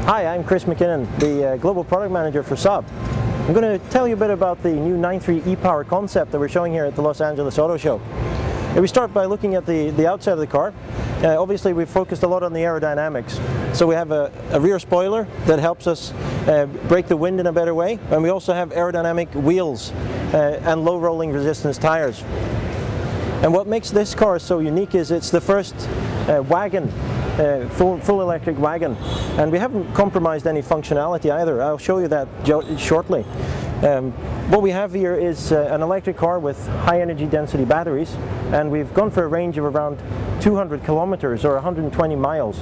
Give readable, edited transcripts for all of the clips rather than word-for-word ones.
Hi, I'm Chris McKinnon, the Global Product Manager for Saab. I'm going to tell you a bit about the new 9.3 ePower concept that we're showing here at the Los Angeles Auto Show. We start by looking at the outside of the car. Obviously we've focused a lot on the aerodynamics. So we have a rear spoiler that helps us break the wind in a better way, and we also have aerodynamic wheels and low rolling resistance tires. And what makes this car so unique is it's the first wagon, full electric wagon, and we haven't compromised any functionality either. I'll show you that shortly. What we have here is an electric car with high energy density batteries, and we've gone for a range of around 200 kilometers or 120 miles.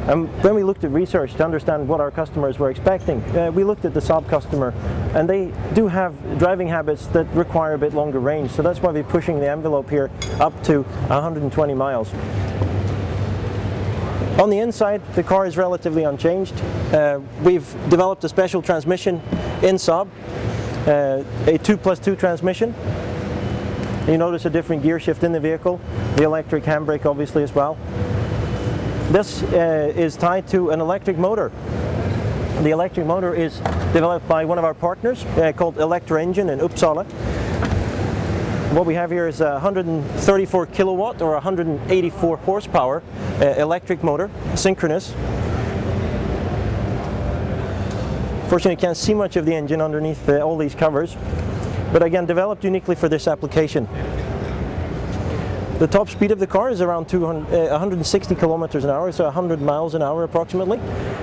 And when we looked at research to understand what our customers were expecting, we looked at the Saab customer, and they do have driving habits that require a bit longer range, so that's why we're pushing the envelope here up to 120 miles. On the inside, the car is relatively unchanged. We've developed a special transmission in Saab, a 2+2 transmission. You notice a different gear shift in the vehicle, the electric handbrake obviously as well. This is tied to an electric motor. The electric motor is developed by one of our partners called Electra Engine in Uppsala. What we have here is a 134 kilowatt or 184 horsepower electric motor, synchronous. Fortunately, you can't see much of the engine underneath all these covers, but again, developed uniquely for this application. The top speed of the car is around 160 kilometers an hour, so 100 miles an hour approximately.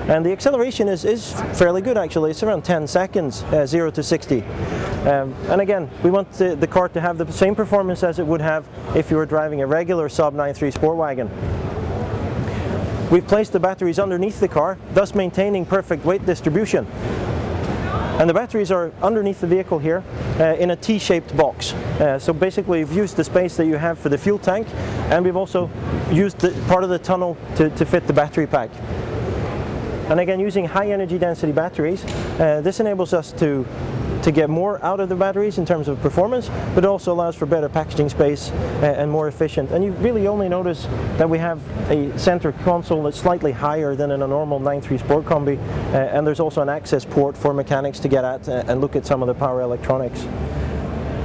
And the acceleration is fairly good actually. It's around 10 seconds, 0 to 60. And again, we want the car to have the same performance as it would have if you were driving a regular Saab 9.3 sport wagon. We've placed the batteries underneath the car, thus maintaining perfect weight distribution. And the batteries are underneath the vehicle here in a T-shaped box. So basically we've used the space that you have for the fuel tank, and we've also used part of the tunnel to fit the battery pack. And again, using high energy density batteries, this enables us to get more out of the batteries in terms of performance, but it also allows for better packaging space and more efficient. And you really only notice that we have a center console that's slightly higher than in a normal 9.3 Sport Combi, and there's also an access port for mechanics to get at and look at some of the power electronics.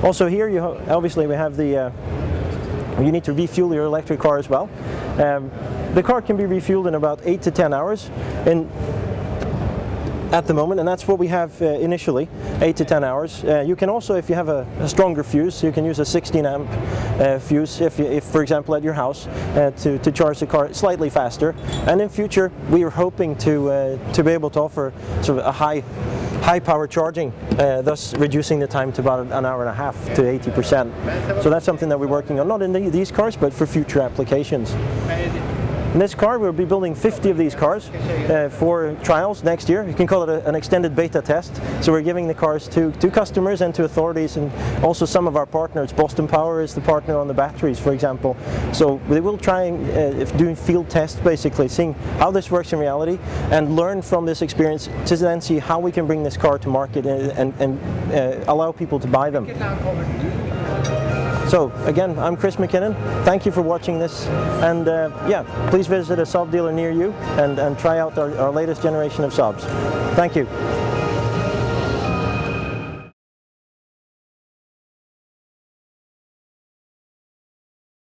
Also here, obviously we have you need to refuel your electric car as well. The car can be refueled in about 8 to 10 hours at the moment, and that's what we have initially, 8 to 10 hours. You can also, if you have a stronger fuse, you can use a 16 amp fuse if for example at your house to charge the car slightly faster. And in future we are hoping to be able to offer sort of a high power charging, thus reducing the time to about an hour and a half to 80%. So that's something that we're working on, not in these cars but for future applications. In this car, we'll be building 50 of these cars for trials next year. You can call it an extended beta test. So we're giving the cars to customers and to authorities, and also some of our partners. Boston Power is the partner on the batteries, for example. So they will try doing field tests, basically, seeing how this works in reality, and learn from this experience to then see how we can bring this car to market and allow people to buy them. So again, I'm Chris McKinnon. Thank you for watching this, and yeah, please visit a Saab dealer near you and try out our latest generation of Saabs. Thank you.